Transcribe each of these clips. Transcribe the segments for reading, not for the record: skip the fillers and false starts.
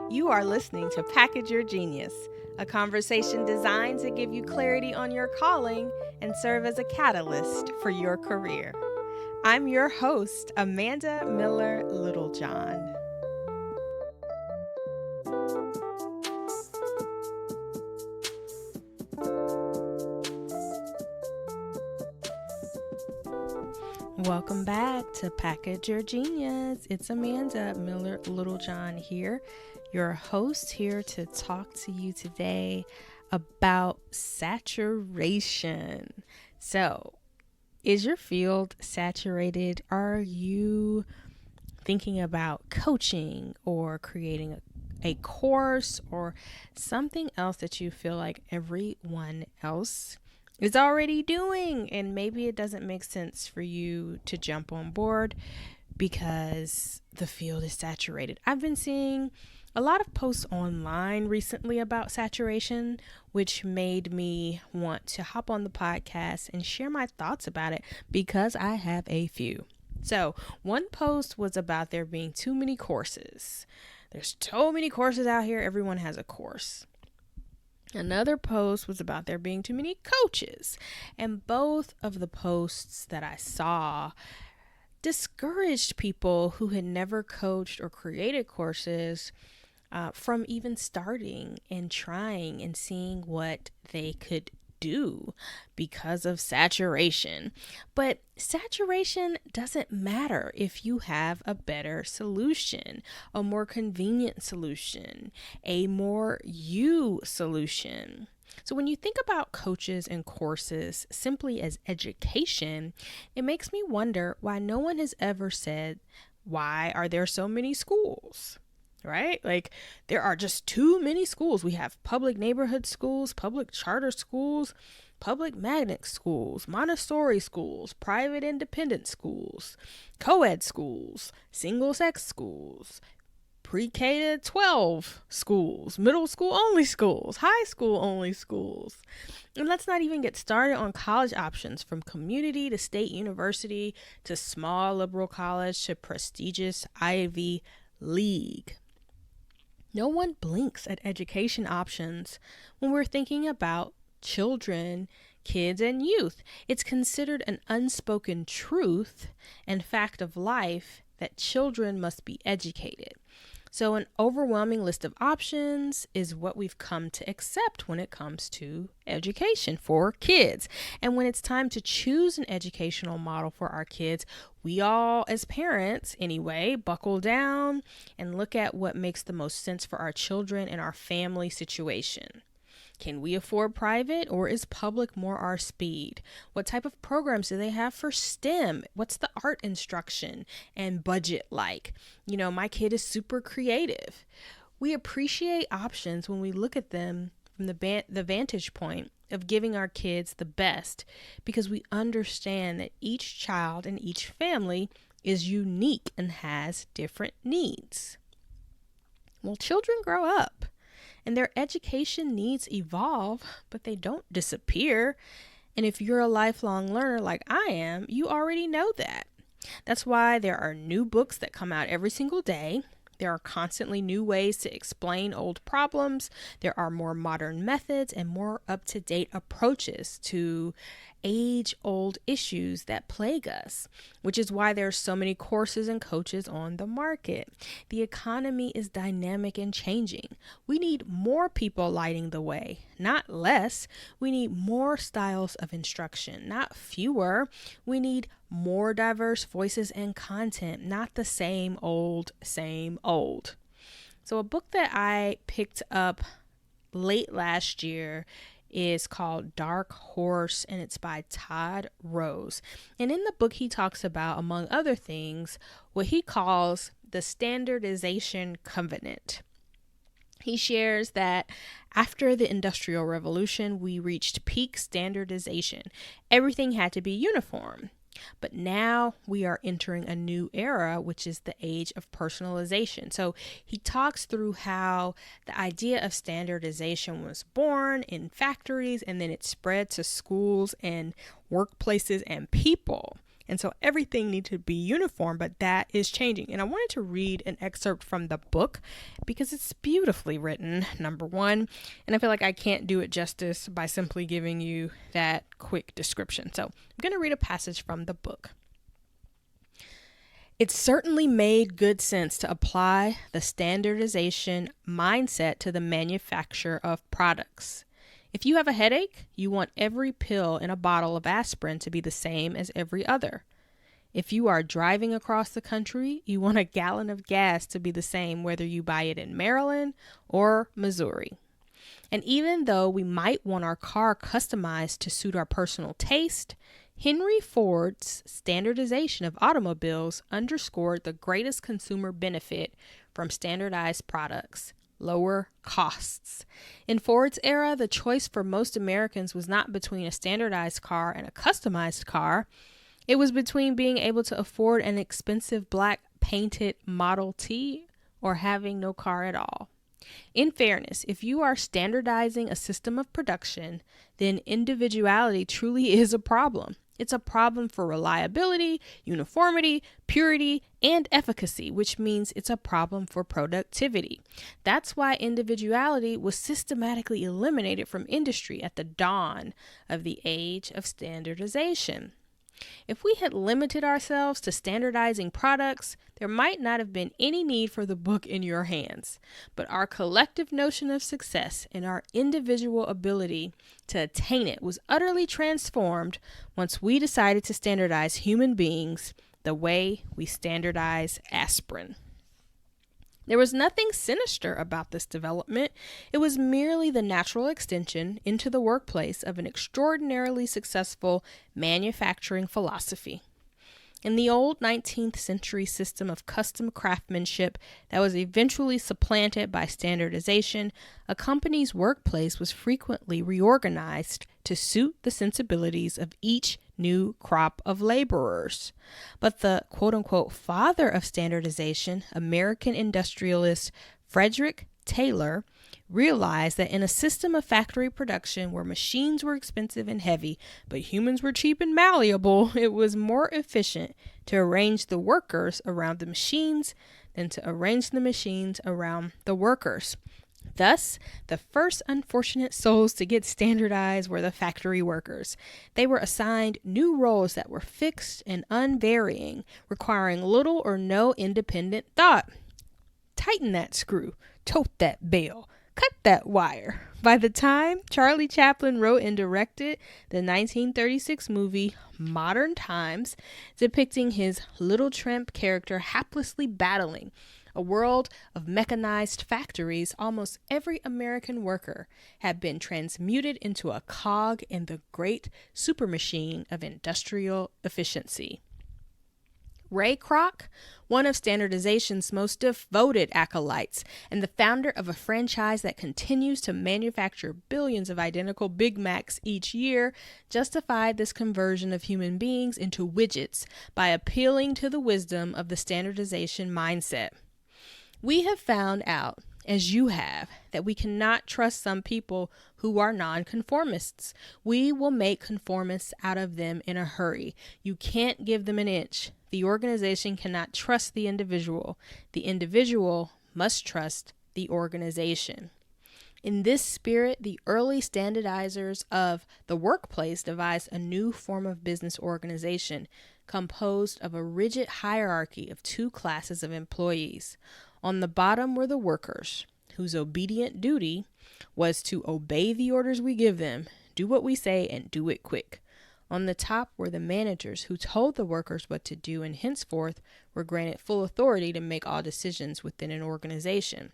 You are listening to Package Your Genius, a conversation designed to give you clarity on your calling and serve as a catalyst for your career. I'm your host, Amanda Miller Littlejohn. Welcome back to Package Your Genius. It's Amanda Miller Littlejohn here, your host, here to talk to you today about saturation. So, is your field saturated? Are you thinking about coaching or creating a course or something else that you feel like everyone else is already doing, and maybe it doesn't make sense for you to jump on board because the field is saturated? I've been seeing a lot of posts online recently about saturation, which made me want to hop on the podcast and share my thoughts about it because I have a few. So one post was about there being too many courses. There's so many courses out here. Everyone has a course. Another post was about there being too many coaches. And both of the posts that I saw discouraged people who had never coached or created courses from even starting and trying and seeing what they could do because of saturation. But saturation doesn't matter if you have a better solution, a more convenient solution, a more you solution. So when you think about coaches and courses simply as education, it makes me wonder why no one has ever said, why are there so many schools? Right? Like, there are just too many schools. We have public neighborhood schools, public charter schools, public magnet schools, Montessori schools, private independent schools, co-ed schools, single-sex schools, pre-K to 12 schools, middle school only schools, high school only schools. And let's not even get started on college options, from community to state university to small liberal college to prestigious Ivy League. No one blinks at education options when we're thinking about children, kids, and youth. It's considered an unspoken truth and fact of life that children must be educated. So an overwhelming list of options is what we've come to accept when it comes to education for kids. And when it's time to choose an educational model for our kids, we all, as parents anyway, buckle down and look at what makes the most sense for our children and our family situation. Can we afford private, or is public more our speed? What type of programs do they have for STEM? What's the art instruction and budget like? You know, my kid is super creative. We appreciate options when we look at them from the vantage point of giving our kids the best, because we understand that each child and each family is unique and has different needs. Well, children grow up, and their education needs evolve, but they don't disappear. And if you're a lifelong learner like I am, you already know that. That's why there are new books that come out every single day. There are constantly new ways to explain old problems. There are more modern methods and more up-to-date approaches to age-old issues that plague us, which is why there are so many courses and coaches on the market. The economy is dynamic and changing. We need more people lighting the way, not less. We need more styles of instruction, not fewer. We need more diverse voices and content, not the same old, same old. So a book that I picked up late last year is called Dark Horse, and it's by Todd Rose. And in the book, he talks about, among other things, what he calls the standardization covenant. He shares that after the Industrial Revolution, we reached peak standardization. Everything had to be uniform. But now we are entering a new era, which is the age of personalization. So he talks through how the idea of standardization was born in factories, and then it spread to schools and workplaces and people. And so everything needs to be uniform, but that is changing. And I wanted to read an excerpt from the book because it's beautifully written, number one. And I feel like I can't do it justice by simply giving you that quick description. So I'm going to read a passage from the book. It certainly made good sense to apply the standardization mindset to the manufacture of products. If you have a headache, you want every pill in a bottle of aspirin to be the same as every other. If you are driving across the country, you want a gallon of gas to be the same whether you buy it in Maryland or Missouri. And even though we might want our car customized to suit our personal taste, Henry Ford's standardization of automobiles underscored the greatest consumer benefit from standardized products: lower costs. In Ford's era, the choice for most Americans was not between a standardized car and a customized car. It was between being able to afford an expensive black painted Model T or having no car at all. In fairness, if you are standardizing a system of production, then individuality truly is a problem. It's a problem for reliability, uniformity, purity, and efficacy, which means it's a problem for productivity. That's why individuality was systematically eliminated from industry at the dawn of the age of standardization. If we had limited ourselves to standardizing products, there might not have been any need for the book in your hands. But our collective notion of success and our individual ability to attain it was utterly transformed once we decided to standardize human beings the way we standardize aspirin. There was nothing sinister about this development. It was merely the natural extension into the workplace of an extraordinarily successful manufacturing philosophy. In the old 19th century system of custom craftsmanship that was eventually supplanted by standardization, a company's workplace was frequently reorganized to suit the sensibilities of each new crop of laborers. But the quote-unquote father of standardization, American industrialist Frederick Taylor, realized that in a system of factory production where machines were expensive and heavy, but humans were cheap and malleable, it was more efficient to arrange the workers around the machines than to arrange the machines around the workers. Thus, the first unfortunate souls to get standardized were the factory workers. They were assigned new roles that were fixed and unvarying, requiring little or no independent thought. Tighten that screw, tote that bell, cut that wire. By the time Charlie Chaplin wrote and directed the 1936 movie Modern Times, depicting his little tramp character haplessly battling a world of mechanized factories, almost every American worker had been transmuted into a cog in the great supermachine of industrial efficiency. Ray Kroc, one of standardization's most devoted acolytes and the founder of a franchise that continues to manufacture billions of identical Big Macs each year, justified this conversion of human beings into widgets by appealing to the wisdom of the standardization mindset. We have found out, as you have, that we cannot trust some people who are nonconformists. We will make conformists out of them in a hurry. You can't give them an inch. The organization cannot trust the individual. The individual must trust the organization. In this spirit, the early standardizers of the workplace devised a new form of business organization composed of a rigid hierarchy of two classes of employees. On the bottom were the workers, whose obedient duty was to obey the orders we give them, do what we say, and do it quick. On the top were the managers, who told the workers what to do and henceforth were granted full authority to make all decisions within an organization.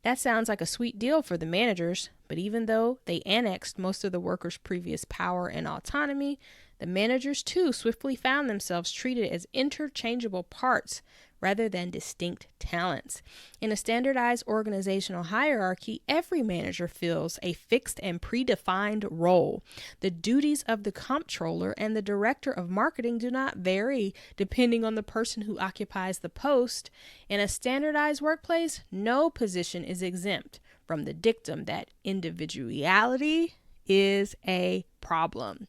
That sounds like a sweet deal for the managers, but even though they annexed most of the workers' previous power and autonomy, the managers too swiftly found themselves treated as interchangeable parts rather than distinct talents. In a standardized organizational hierarchy, every manager fills a fixed and predefined role. The duties of the comptroller and the director of marketing do not vary depending on the person who occupies the post. In a standardized workplace, no position is exempt from the dictum that individuality is a problem.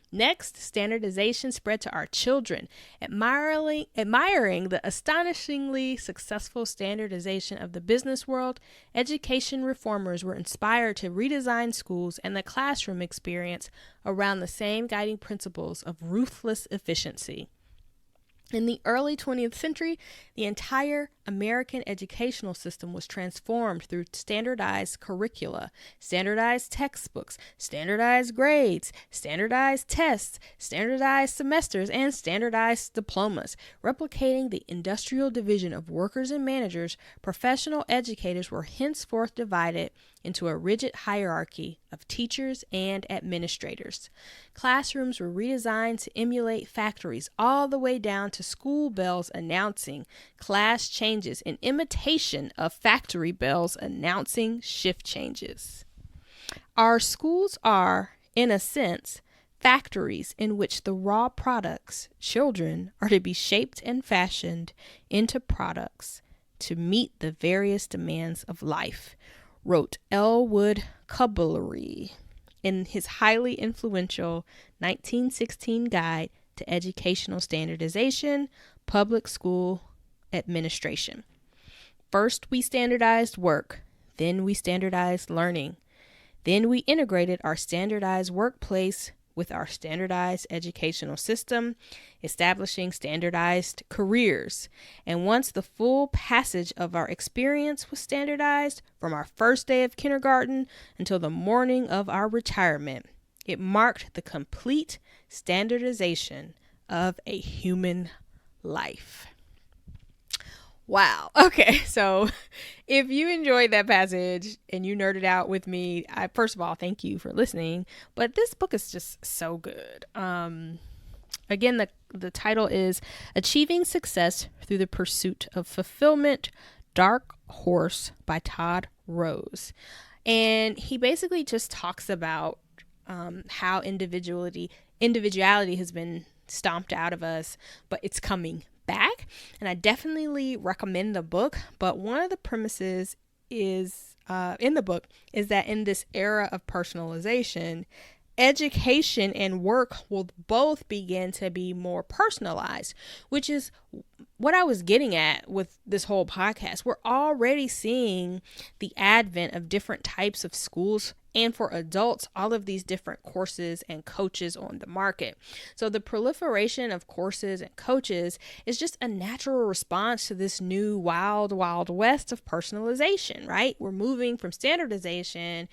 Next, standardization spread to our children, admiring the astonishingly successful standardization of the business world. Education reformers were inspired to redesign schools and the classroom experience around the same guiding principles of ruthless efficiency. In the early 20th century, the entire American educational system was transformed through standardized curricula, standardized textbooks, standardized grades, standardized tests, standardized semesters, and standardized diplomas. Replicating the industrial division of workers and managers, professional educators were henceforth divided into a rigid hierarchy of teachers and administrators. Classrooms were redesigned to emulate factories, all the way down to school bells announcing class changes in imitation of factory bells announcing shift changes. Our schools are, in a sense, factories in which the raw products, children, are to be shaped and fashioned into products to meet the various demands of life, wrote Elwood Cublery in his highly influential 1916 Guide to Educational Standardization, Public School Administration. First, we standardized work. Then we standardized learning. Then we integrated our standardized workplace with our standardized educational system, establishing standardized careers. And once the full passage of our experience was standardized, from our first day of kindergarten until the morning of our retirement, it marked the complete standardization of a human life. Wow. Okay. So if you enjoyed that passage and you nerded out with me, first of all, thank you for listening. But this book is just so good. Again, the title is Achieving Success Through the Pursuit of Fulfillment, Dark Horse by Todd Rose. And he basically just talks about how individuality has been stomped out of us, but it's coming back. And I definitely recommend the book. But one of the premises is in the book is that in this era of personalization, education and work will both begin to be more personalized, which is what I was getting at with this whole podcast. We're already seeing the advent of different types of schools, and for adults, all of these different courses and coaches on the market. So the proliferation of courses and coaches is just a natural response to this new wild, wild west of personalization, right? We're moving from standardization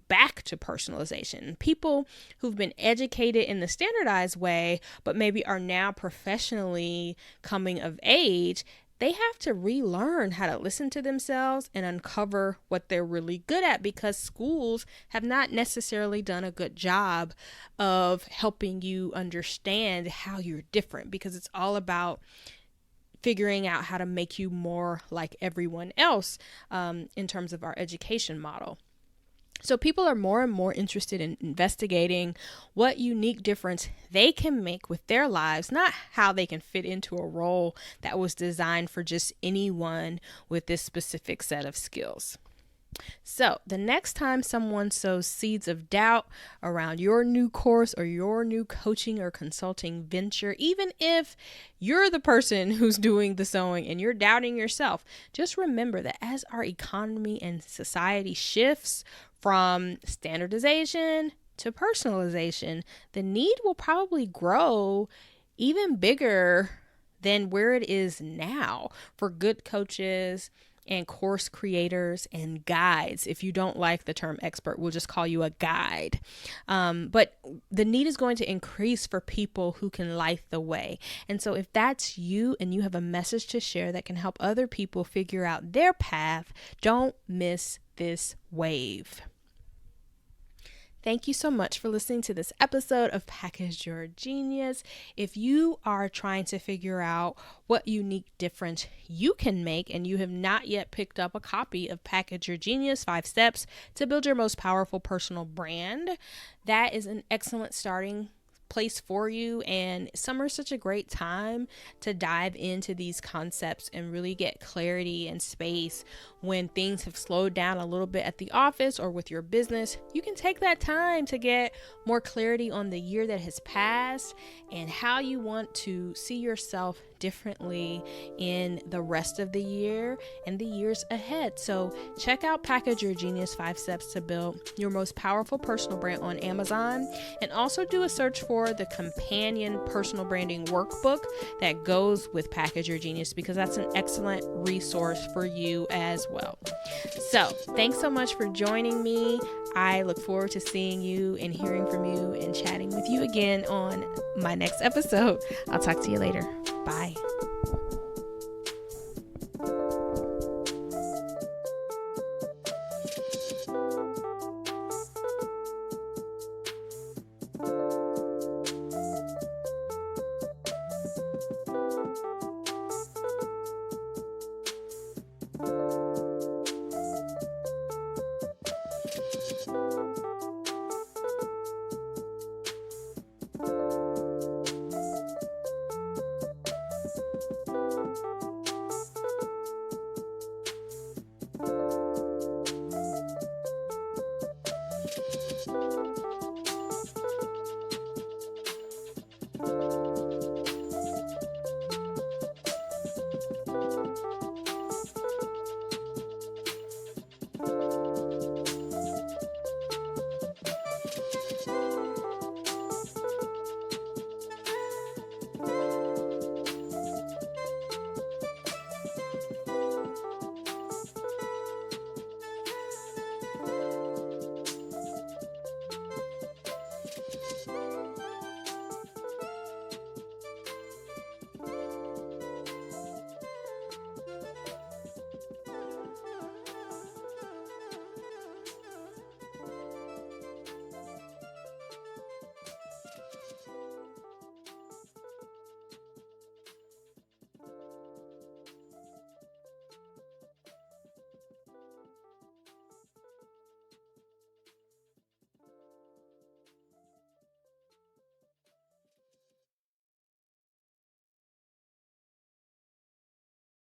back to personalization. People who've been educated in the standardized way, but maybe are now professionally coming of age, they have to relearn how to listen to themselves and uncover what they're really good at, because schools have not necessarily done a good job of helping you understand how you're different, because it's all about figuring out how to make you more like everyone else in terms of our education model. So people are more and more interested in investigating what unique difference they can make with their lives, not how they can fit into a role that was designed for just anyone with this specific set of skills. So the next time someone sows seeds of doubt around your new course or your new coaching or consulting venture, even if you're the person who's doing the sowing and you're doubting yourself, just remember that as our economy and society shifts from standardization to personalization, the need will probably grow even bigger than where it is now for good coaches and course creators and guides. If you don't like the term expert, we'll just call you a guide. But the need is going to increase for people who can light the way. And so if that's you and you have a message to share that can help other people figure out their path, don't miss this wave. Thank you so much for listening to this episode of Package Your Genius. If you are trying to figure out what unique difference you can make and you have not yet picked up a copy of Package Your Genius, 5 Steps to Build Your Most Powerful Personal Brand, that is an excellent starting place for you. And summer is such a great time to dive into these concepts and really get clarity and space when things have slowed down a little bit at the office or with your business, you can take that time to get more clarity on the year that has passed and how you want to see yourself differently in the rest of the year and the years ahead. So check out Package Your Genius 5 Steps to Build Your Most Powerful Personal Brand on Amazon, and also do a search for the companion personal branding workbook that goes with Package Your Genius, because that's an excellent resource for you as well. So thanks so much for joining me. I look forward to seeing you and hearing from you and chatting with you again on my next episode. I'll talk to you later. Bye.